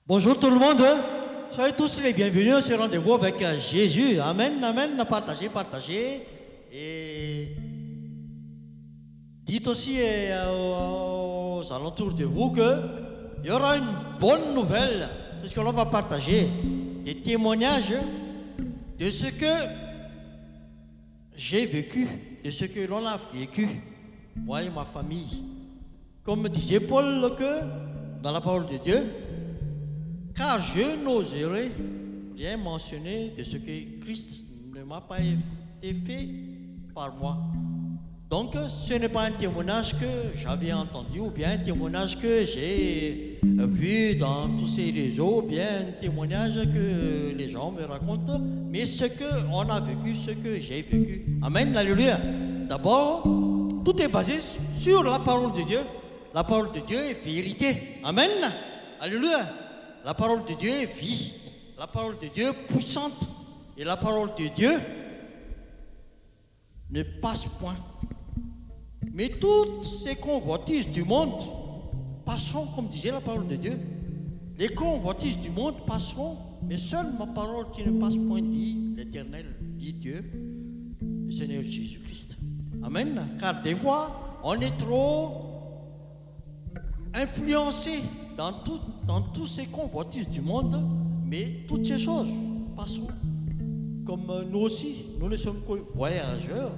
Bonjour tout le monde. Soyez tous les bienvenus à ce rendez-vous avec Jésus. Amen, amen. Partagez, partagez. Et dites aussi aux alentours de vous qu'il y aura une bonne nouvelle. C'est ce que l'on va partager. Des témoignages de ce que j'ai vécu, de ce que l'on a vécu, moi et ma famille. Comme disait Paul que dans la parole de Dieu, car je n'oserais rien mentionner de ce que Christ ne m'a pas été fait par moi. Donc ce n'est pas un témoignage que j'avais entendu ou bien un témoignage que j'ai vu dans tous ces réseaux ou bien un témoignage que les gens me racontent, mais ce qu'on a vécu, ce que j'ai vécu. Amen, alléluia. D'abord, tout est basé sur la parole de Dieu. La parole de Dieu est vérité. Amen, alléluia. La parole de Dieu est vie. La parole de Dieu est puissante. Et la parole de Dieu ne passe point. Mais toutes ces convoitises du monde passeront, comme disait la parole de Dieu. Les convoitises du monde passeront, mais seule ma parole qui ne passe point, dit l'Éternel, dit Dieu, le Seigneur Jésus-Christ. Amen. Car des fois, on est trop influencé dans tous ces convoitises du monde, mais toutes ces choses passeront. Comme nous aussi, nous ne sommes que voyageurs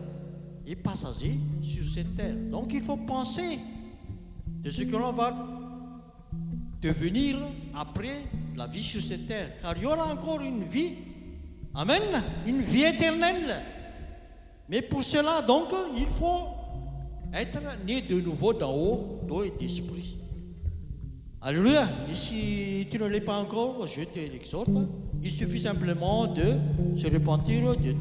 et passagers sur cette terre. Donc il faut penser de ce que l'on va devenir après la vie sur cette terre. Car il y aura encore une vie, amen, une vie éternelle. Mais pour cela, donc, il faut être né de nouveau d'en haut, d'eau et d'esprit. Alléluia. Et si tu ne l'es pas encore, je te l'exhorte. Il suffit simplement de se repentir de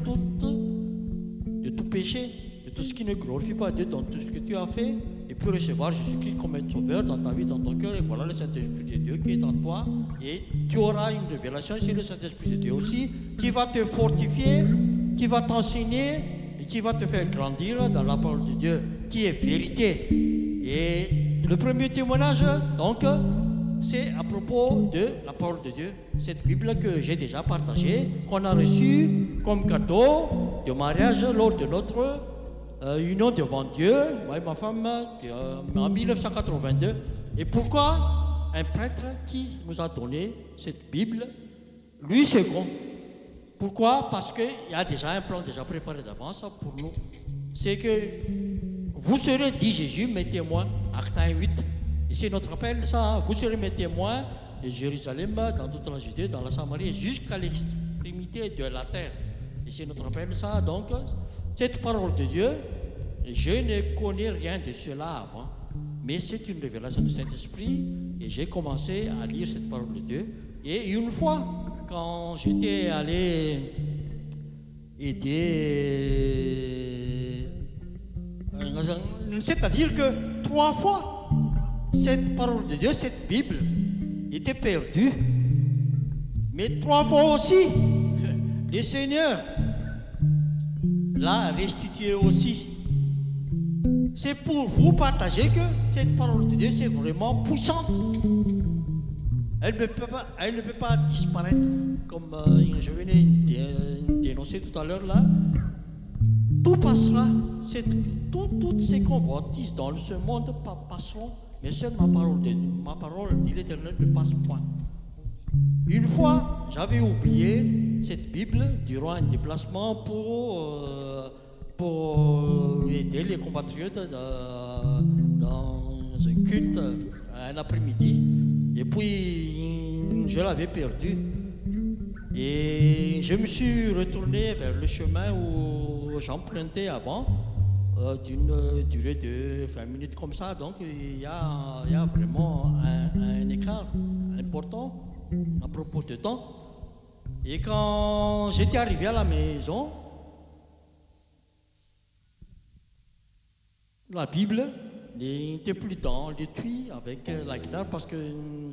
tout péché, de tout ce qui ne glorifie pas Dieu dans tout ce que tu as fait, et puis recevoir Jésus-Christ comme un sauveur dans ta vie, dans ton cœur. Et voilà le Saint-Esprit de Dieu qui est en toi. Et tu auras une révélation, c'est le Saint-Esprit de Dieu aussi, qui va te fortifier, qui va t'enseigner et qui va te faire grandir dans la parole de Dieu, qui est vérité. Et le premier témoignage, donc, c'est à propos de la parole de Dieu, cette Bible que j'ai déjà partagée, qu'on a reçue comme cadeau de mariage lors de notre union devant Dieu, moi et ma femme, en 1982. Et pourquoi un prêtre qui nous a donné cette Bible, lui second? Pourquoi? Parce qu'il y a déjà un plan déjà préparé d'avance pour nous. C'est que vous serez, dit Jésus, mes témoins, Acte 1:8. Et c'est notre appel, ça. Vous serez mes témoins de Jérusalem, dans toute la Judée, dans la Samarie, jusqu'à l'extrémité de la terre. Et c'est notre appel, ça. Donc, cette parole de Dieu, je ne connais rien de cela avant, mais c'est une révélation du Saint-Esprit. Et j'ai commencé à lire cette parole de Dieu. Et une fois, quand j'étais allé aider, c'est-à-dire que 3 fois, cette parole de Dieu, cette Bible, était perdue. Mais 3 fois aussi, le Seigneur l'a restituée aussi. C'est pour vous partager que cette parole de Dieu, c'est vraiment puissante. Elle ne peut pas disparaître, comme je venais de dénoncer tout à l'heure là. Tout passera, toutes ces convoitises dans ce monde passeront, mais seule ma parole, dit l'Éternel, ne passe point. Une fois, j'avais oublié cette Bible durant un déplacement pour aider les compatriotes dans un culte un après-midi. Et puis, je l'avais perdue. Et je me suis retourné vers le chemin où j'empruntais avant, d'une durée de 20 minutes comme ça. Donc il y a vraiment un écart important à propos de temps. Et quand j'étais arrivé à la maison, la Bible n'était plus dans l'étui avec la guitare, parce que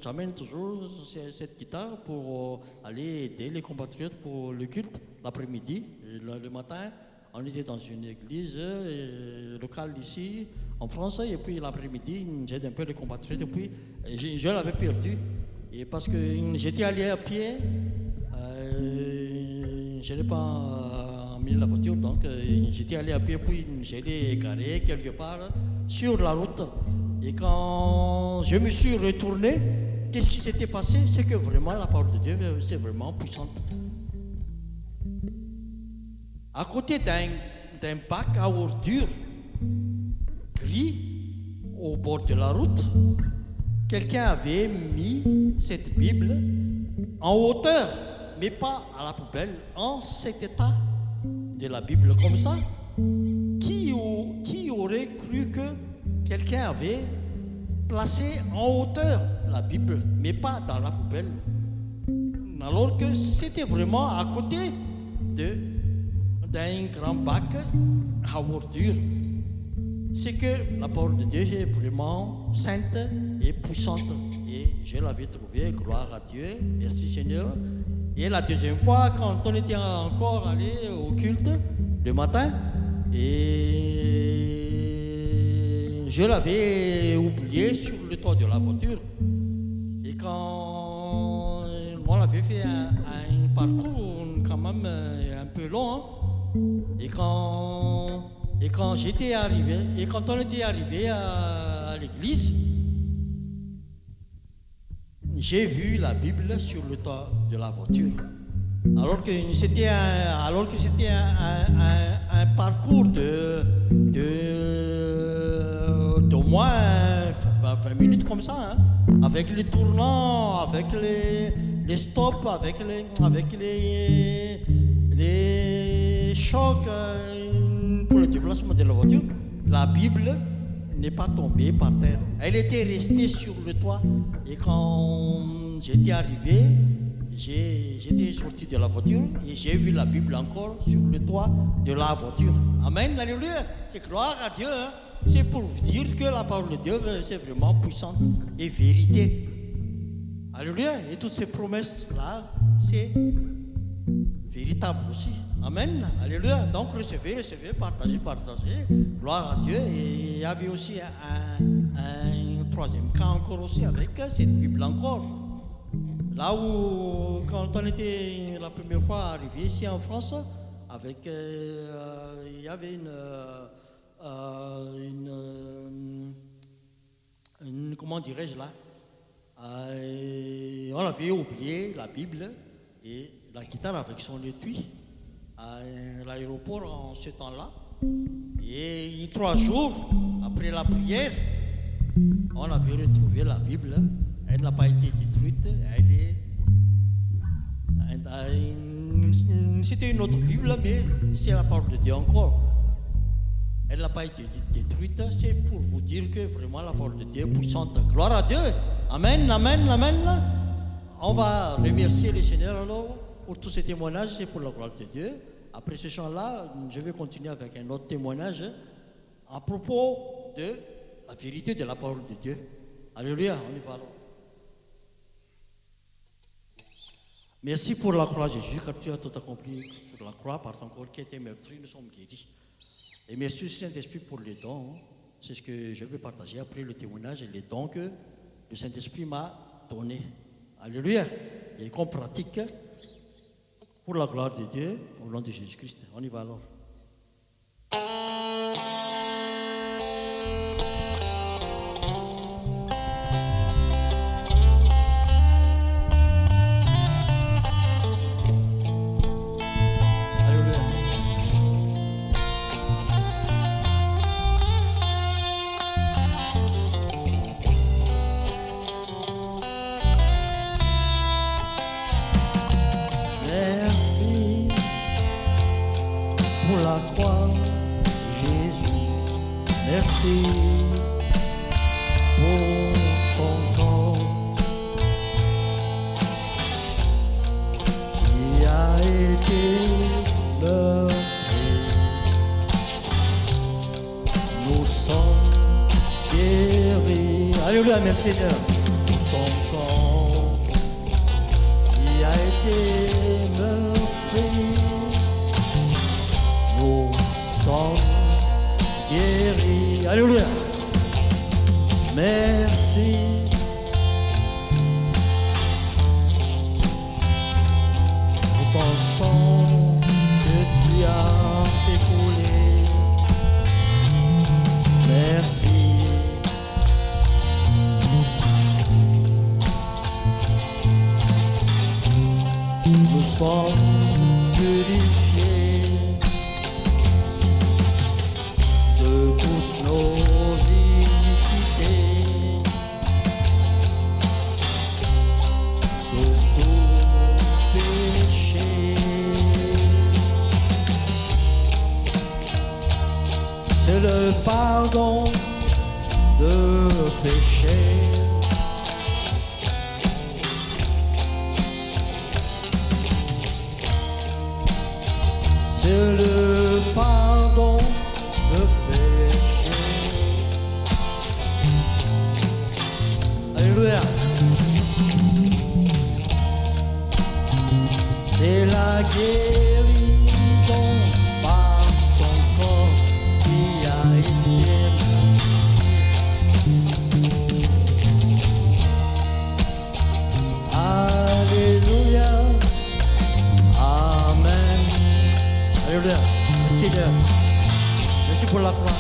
j'amène toujours cette guitare pour aller aider les compatriotes pour le culte l'après-midi. Le matin, on était dans une église locale ici en France, et puis l'après-midi, j'aide un peu les compatriotes, et puis je l'avais perdu. Et parce que j'étais allé à pied, je n'ai pas mis la voiture, donc j'étais allé à pied, puis j'étais garé quelque part sur la route. Et quand je me suis retourné, qu'est-ce qui s'était passé? C'est que vraiment la parole de Dieu, c'est vraiment puissante. À côté d'un bac à ordures gris au bord de la route, quelqu'un avait mis cette Bible en hauteur, mais pas à la poubelle, en cet état de la Bible comme ça. Qui aurait cru que quelqu'un avait placé en hauteur la Bible, mais pas dans la poubelle, alors que c'était vraiment à côté d'un grand bac à ordures? C'est que la parole de Dieu est vraiment sainte et puissante. Et je l'avais trouvé, gloire à Dieu, merci Seigneur. Et la deuxième fois, quand on était encore allé au culte le matin, et je l'avais oublié sur le toit de la voiture. Et quand on avait fait un parcours quand même un peu long, et quand j'étais arrivé, et quand on était arrivé à l'église, j'ai vu la Bible sur le toit de la voiture. Alors que c'était un parcours d'au moins 20 minutes comme ça, hein, avec les tournants, avec les stops, avec les chocs pour le déplacement de la voiture. La Bible n'est pas tombée par terre. Elle était restée sur le toit. Et quand j'étais arrivé, j'étais sorti de la voiture et j'ai vu la Bible encore sur le toit de la voiture. Amen, alléluia. C'est gloire à Dieu. Hein. C'est pour vous dire que la parole de Dieu, c'est vraiment puissante et vérité. Alléluia. Et toutes ces promesses-là, c'est véritable aussi. Amen. Alléluia. Donc recevez, partagez. Gloire à Dieu. Et il y avait aussi un troisième cas encore aussi avec cette Bible encore. Là où, quand on était la première fois arrivé ici en France, avec, il y avait une comment dirais-je là, on avait oublié la Bible et la guitare avec son étui à l'aéroport en ce temps-là. Et 3 jours après la prière, on avait retrouvé la Bible. Elle n'a pas été détruite. C'était une autre Bible, mais c'est la parole de Dieu encore. Elle n'a pas été détruite. C'est pour vous dire que vraiment la parole de Dieu est puissante. Gloire à Dieu. Amen, amen, amen. On va remercier le Seigneur alors pour tous ces témoignages et pour la gloire de Dieu. Après ce chant-là, je vais continuer avec un autre témoignage à propos de la vérité de la parole de Dieu. Alléluia, on y va alors. Merci pour la croix, Jésus, car tu as tout accompli sur la croix par ton corps qui a été meurtri, nous sommes guéris. Et merci Saint-Esprit pour les dons. C'est ce que je vais partager après le témoignage et les dons que le Saint-Esprit m'a donnés. Alléluia. Et qu'on pratique pour la gloire de Dieu, au nom de Jésus-Christ. On y va alors. Merci pour ton corps qui a été meurtri. Nous sommes guéris. Alléluia, merci Seigneur. Ton corps qui a été meurtri. Nous sommes guéri. Alléluia. Merci péché. C'est le pardon de péché. Alléluia. C'est la guérison par ton corps qui a été Alléluia. Amen. Alléluia. Merci Seigneur. Merci pour la croix.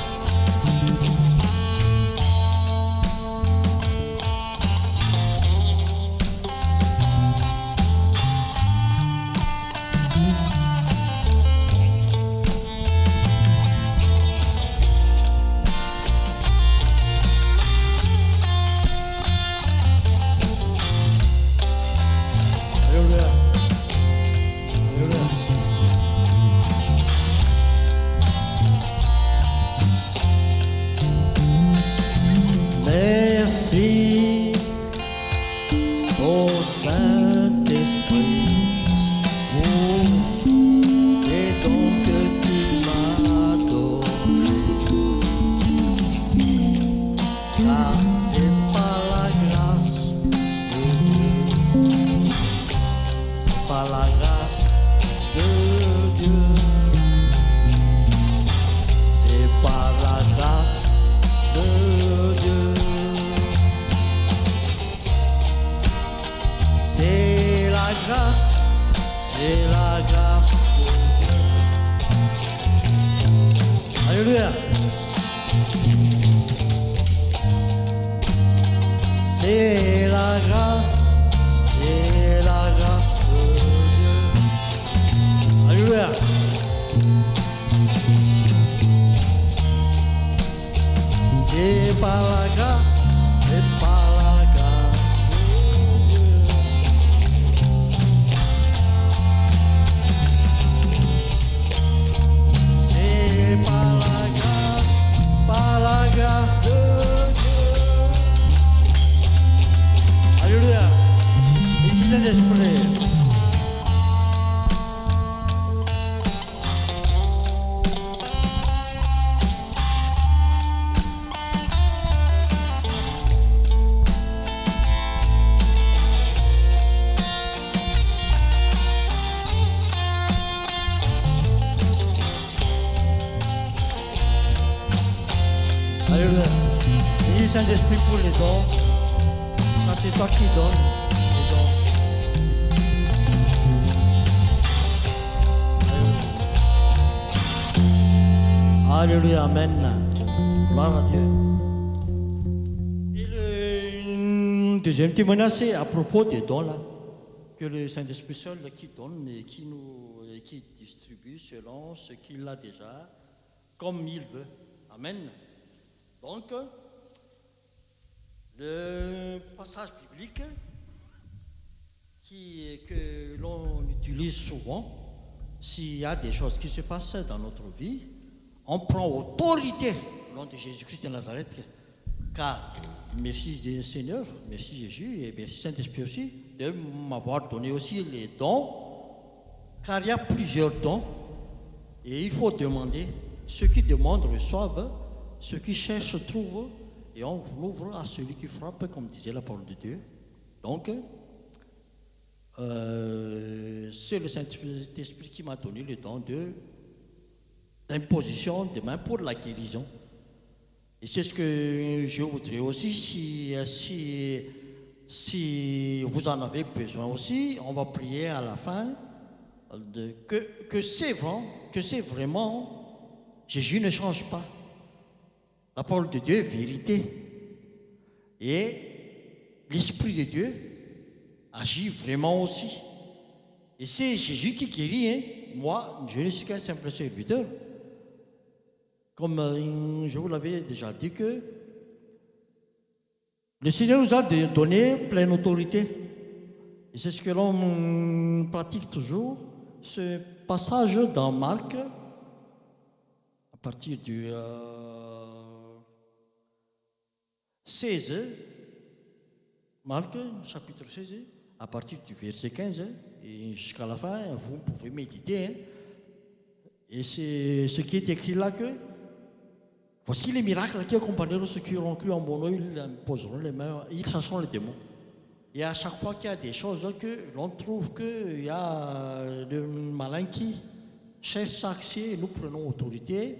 Alléluia. Alléluia. Merci au Saint-Esprit pour les dons que tu m'as donnés. Car c'est par la grâce de Dieu, par la grâce de Dieu, c'est par la grâce de Dieu. C'est la grâce de Dieu. Alléluia. C'est la grâce de Dieu. Alléluia. C'est par la grâce, c'est par la grâce de Dieu. C'est par la grâce de Dieu. Alléluia. Et Saint-Esprit. Alléluia. Merci Saint-Esprit pour les dons. Quand c'est toi qui donnes les dons. Alléluia. Amen. Gloire à Dieu. Et le deuxième témoignage, c'est à propos des dons là, que le Saint-Esprit seul qui donne et qui distribue selon ce qu'il a déjà, comme il veut. Amen. Donc, le passage biblique que l'on utilise souvent, s'il y a des choses qui se passent dans notre vie, on prend autorité au nom de Jésus-Christ de Nazareth, car merci Seigneur, merci Jésus et merci Saint-Esprit aussi de m'avoir donné aussi les dons, car il y a plusieurs dons et il faut demander. Ceux qui demandent reçoivent, ceux qui cherchent trouvent, et on ouvre à celui qui frappe, comme disait la parole de Dieu. Donc, c'est le Saint-Esprit qui m'a donné le don d'imposition de main pour la guérison. Et c'est ce que je voudrais aussi, si vous en avez besoin aussi, on va prier à la fin que c'est vraiment, Jésus ne change pas. La parole de Dieu est vérité. Et l'Esprit de Dieu agit vraiment aussi. Et c'est Jésus qui guérit. Hein. Moi, je ne suis qu'un simple serviteur. Comme je vous l'avais déjà dit que le Seigneur nous a donné pleine autorité. Et c'est ce que l'on pratique toujours. Ce passage dans Marc, à partir du 16, Marc, chapitre 16, à partir du verset 15, et jusqu'à la fin, vous pouvez méditer. Et c'est ce qui est écrit là que voici les miracles qui accompagneront ceux qui auront cru en mon nom, ils poseront les mains, ils chasseront les démons. Et à chaque fois qu'il y a des choses que l'on trouve qu'il y a le malin qui cherche accès, nous prenons autorité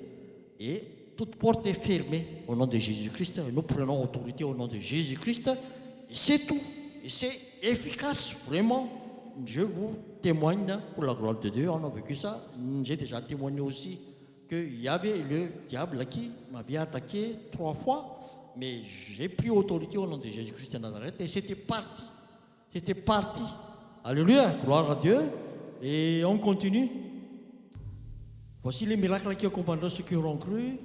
et toute porte est fermée au nom de Jésus-Christ. Nous prenons autorité au nom de Jésus-Christ. Et c'est tout. Et c'est efficace, vraiment. Je vous témoigne pour la gloire de Dieu. On a vécu ça. J'ai déjà témoigné aussi qu'il y avait le diable qui m'avait attaqué 3 fois. Mais j'ai pris autorité au nom de Jésus-Christ de Nazareth et c'était parti. C'était parti. Alléluia, gloire à Dieu. Et on continue. Voici les miracles qui accompagneront ceux qui auront cru.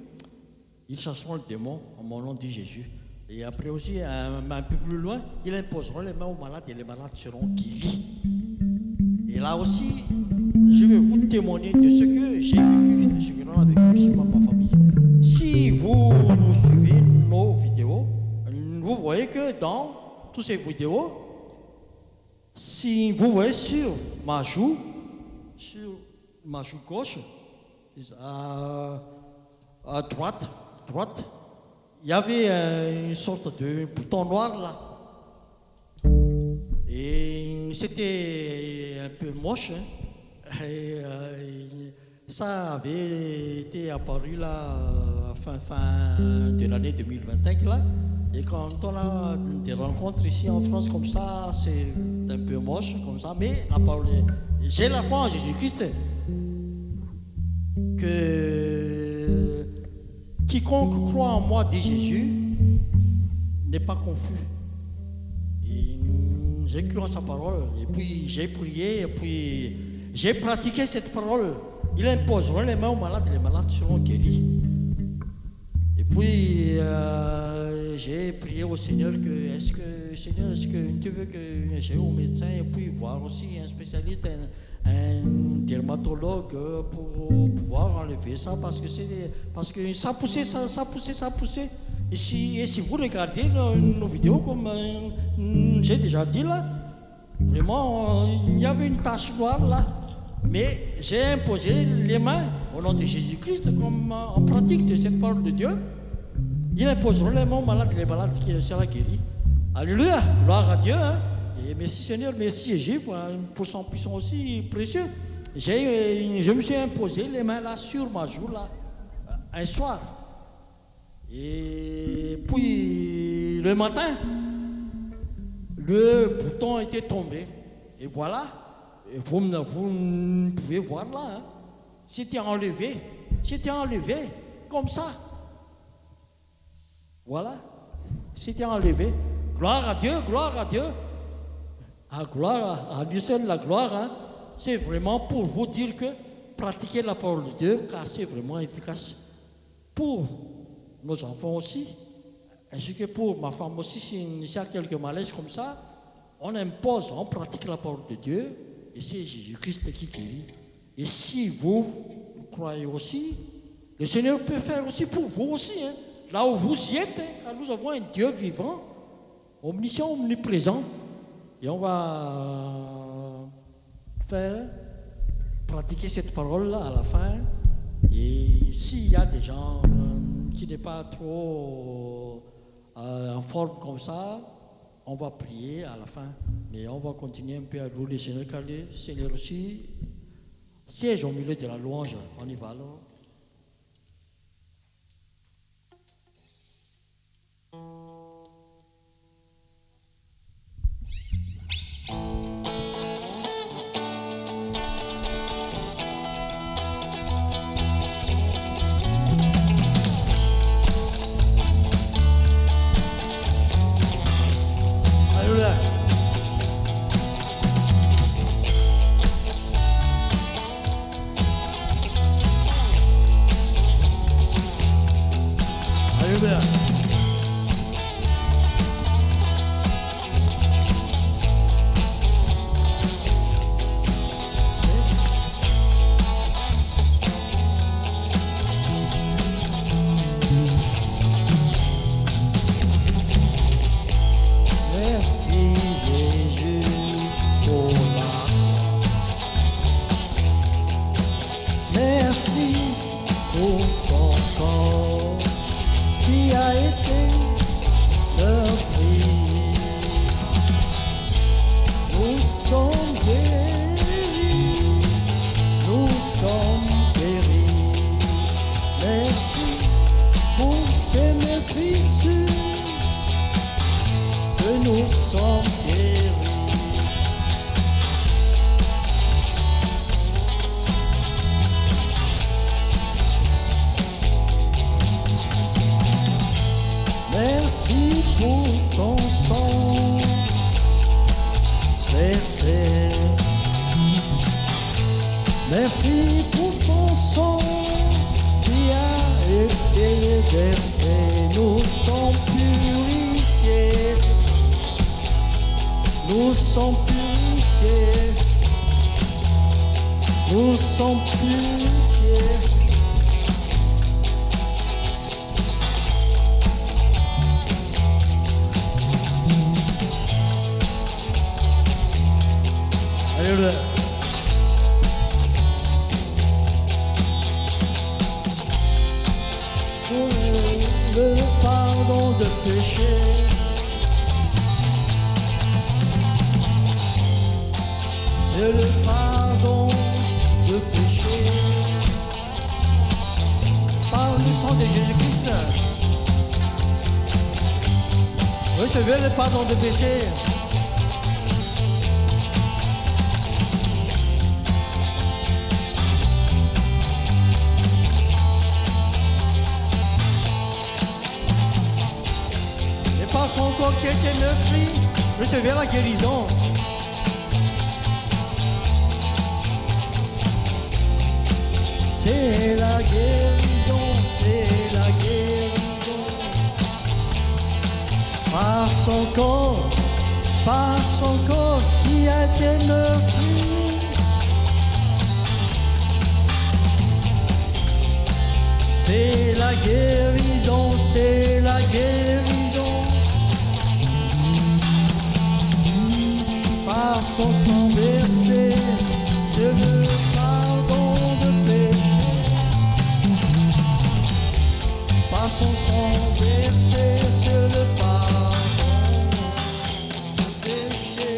Ils chasseront le démon en mon nom, dit Jésus. Et après aussi, un peu plus loin, ils imposeront les mains aux malades et les malades seront guéris. Et là aussi, je vais vous témoigner de ce que j'ai vécu, de ce que l'on a vécu aussi dans ma famille. Si vous suivez nos vidéos, vous voyez que dans toutes ces vidéos, si vous voyez sur ma joue gauche, à droite, il y avait une sorte de bouton noir là. Et c'était un peu moche. Et ça avait été apparu là, fin de l'année 2025 là. Et quand on a des rencontres ici en France comme ça, c'est un peu moche comme ça. Mais la parole, j'ai la foi en Jésus-Christ que quiconque croit en moi, dit Jésus, n'est pas confus. Et j'ai cru en sa parole, et puis j'ai prié, et puis j'ai pratiqué cette parole. Il imposeront les mains aux malades, et les malades seront guéris. Et puis j'ai prié au Seigneur que, Seigneur, est-ce que tu veux que j'aille au médecin et puis voir aussi un spécialiste, un dermatologue pour pouvoir enlever ça parce que ça poussait. Et si vous regardez nos vidéos comme j'ai déjà dit là, vraiment il y avait une tache noire là, mais j'ai imposé les mains au nom de Jésus-Christ comme en pratique de cette parole de Dieu. Ils imposeront les mains aux malades et les malades qui seront guéris. Alléluia, gloire à Dieu. Hein? Et merci Seigneur, merci Jésus pour son puissant aussi précieux. Je me suis imposé les mains là sur ma joue là, un soir. Et puis le matin, le bouton était tombé. Et voilà, vous pouvez voir là, hein? C'était enlevé comme ça. Voilà, c'était enlevé. Gloire à Dieu, gloire à Dieu. À lui seul la gloire, hein. C'est vraiment pour vous dire que pratiquez la parole de Dieu, car c'est vraiment efficace pour nos enfants aussi, ainsi que pour ma femme aussi. S'il y a quelques malaises comme ça, on impose, on pratique la parole de Dieu, et c'est Jésus-Christ qui guérit. Et si vous croyez aussi, le Seigneur peut faire aussi pour vous aussi, hein. Là où vous y êtes, hein, car nous avons un Dieu vivant, omniscient, omniprésent. Et on va pratiquer cette parole-là à la fin. Et s'il y a des gens qui n'est pas trop en forme comme ça, on va prier à la fin. Mais on va continuer un peu à louer le Seigneur, car le Seigneur aussi siège au milieu de la louange. On y va alors. merci pour ton sang qui a été versé. Nous sommes purifiés. Nous sommes purifiés. Nous sommes purifiés. Alléluia. Pour le pardon de péché, c'est le pardon de péché. Par le sang de Jésus-Christ, recevez le pardon de péché. Par son corps qui a été meurtri, recevez la guérison. C'est la guérison, c'est la guérison. Par son corps qui a été meurtri. C'est la guérison, c'est la guérison. Par son sang versé, c'est le pardon de péché. Par son sang versé, c'est le pardon de péché.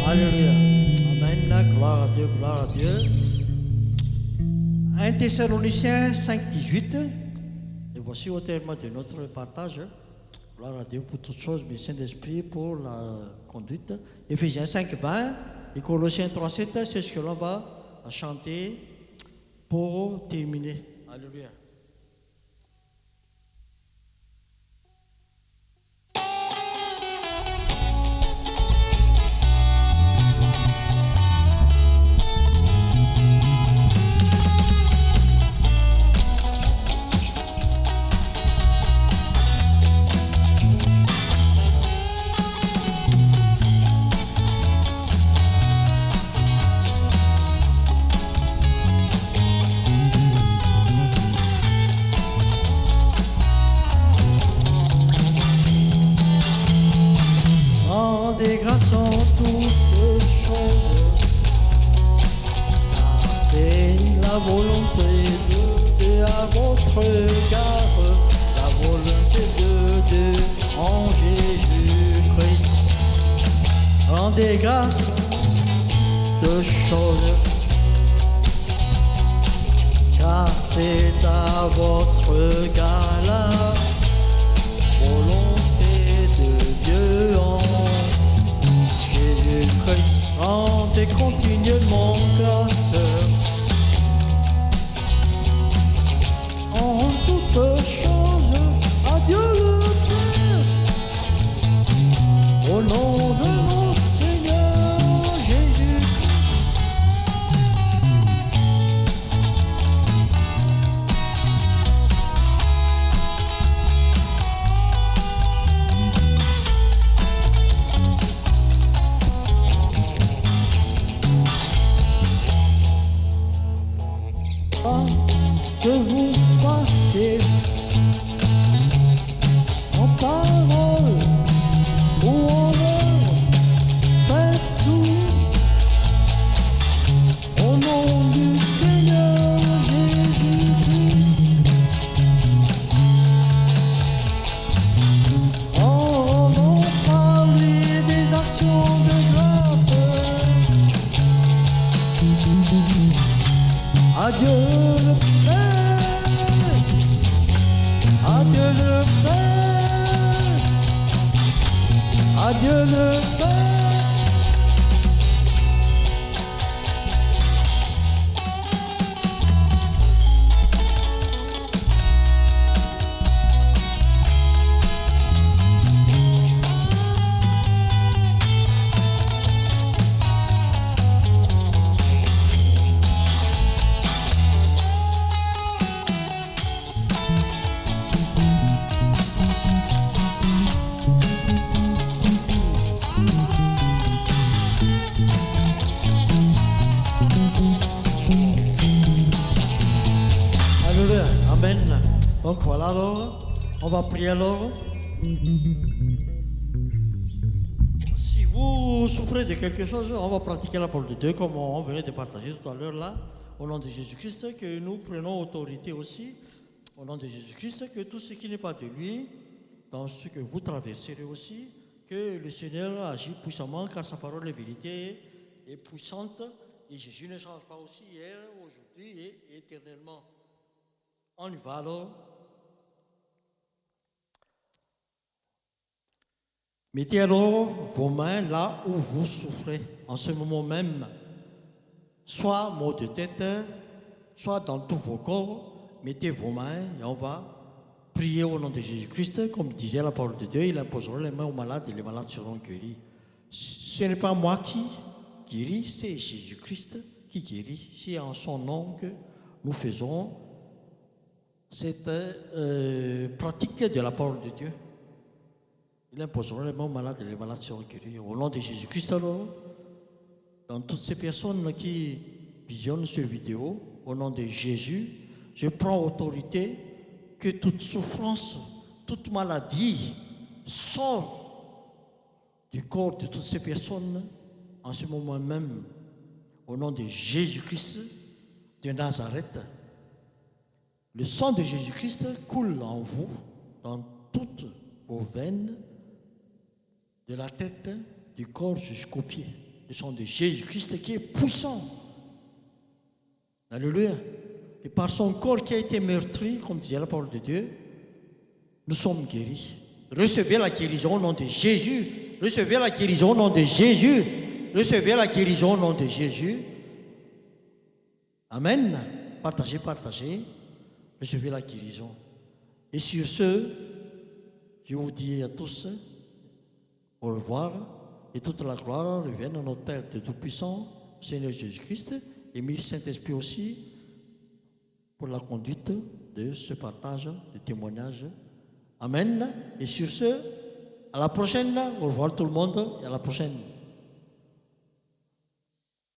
Alléluia. Amen. Gloire à Dieu, gloire à Dieu. 1 Thessaloniciens 5, 18. Et voici au terme de notre partage. Gloire à Dieu pour toutes choses, mais Saint-Esprit pour la conduite. Éphésiens 5, 20 et Colossiens 3, 7, c'est ce que l'on va chanter pour terminer. Alléluia. Rendez grâce en toutes choses, car c'est la volonté de Dieu à votre égard, la volonté de Dieu en Jésus-Christ. Rendez grâce de choses, car c'est à votre égard la volonté de Dieu en Jésus-Christ. Rendez continuellement grâce en toutes choses à Dieu le Père, au nom de notre Seigneur Jésus-Christ. Adieu le Père, adieu le Père, adieu le Père. Amen. Donc voilà alors, on va prier alors. Si vous souffrez de quelque chose, on va pratiquer la parole de Dieu comme on venait de partager tout à l'heure là, au nom de Jésus-Christ, que nous prenons autorité aussi, au nom de Jésus-Christ, que tout ce qui n'est pas de lui, dans ce que vous traverserez aussi, que le Seigneur agit puissamment car sa parole est vérité et puissante et Jésus ne change pas aussi hier, aujourd'hui et éternellement. On y va alors. Mettez alors vos mains là où vous souffrez, en ce moment même. Soit maux de tête, soit dans tous vos corps. Mettez vos mains et on va prier au nom de Jésus-Christ. Comme disait la parole de Dieu, il imposera les mains aux malades et les malades seront guéris. Ce n'est pas moi qui guéris, c'est Jésus-Christ qui guérit. C'est en son nom que nous faisons cette pratique de la parole de Dieu. Il imposera les mains aux malades et les malades seront guéris. Au nom de Jésus-Christ alors, dans toutes ces personnes qui visionnent cette vidéo, au nom de Jésus, je prends autorité que toute souffrance, toute maladie sort du corps de toutes ces personnes en ce moment même. Au nom de Jésus-Christ de Nazareth. Le sang de Jésus-Christ coule en vous, dans toutes vos veines, de la tête, du corps jusqu'aux pieds. Le sang de Jésus-Christ qui est puissant. Alléluia. Et par son corps qui a été meurtri, comme disait la parole de Dieu, nous sommes guéris. Recevez la guérison au nom de Jésus. Recevez la guérison au nom de Jésus. Recevez la guérison au nom de Jésus. Amen. Partagez, partagez. Recevez la guérison. Et sur ce, je vous dis à tous au revoir et toute la gloire revienne à notre Père de Tout-Puissant, Seigneur Jésus-Christ, et mille Saint-Esprit aussi pour la conduite de ce partage, de témoignage. Amen. Et sur ce, à la prochaine. Au revoir tout le monde et à la prochaine.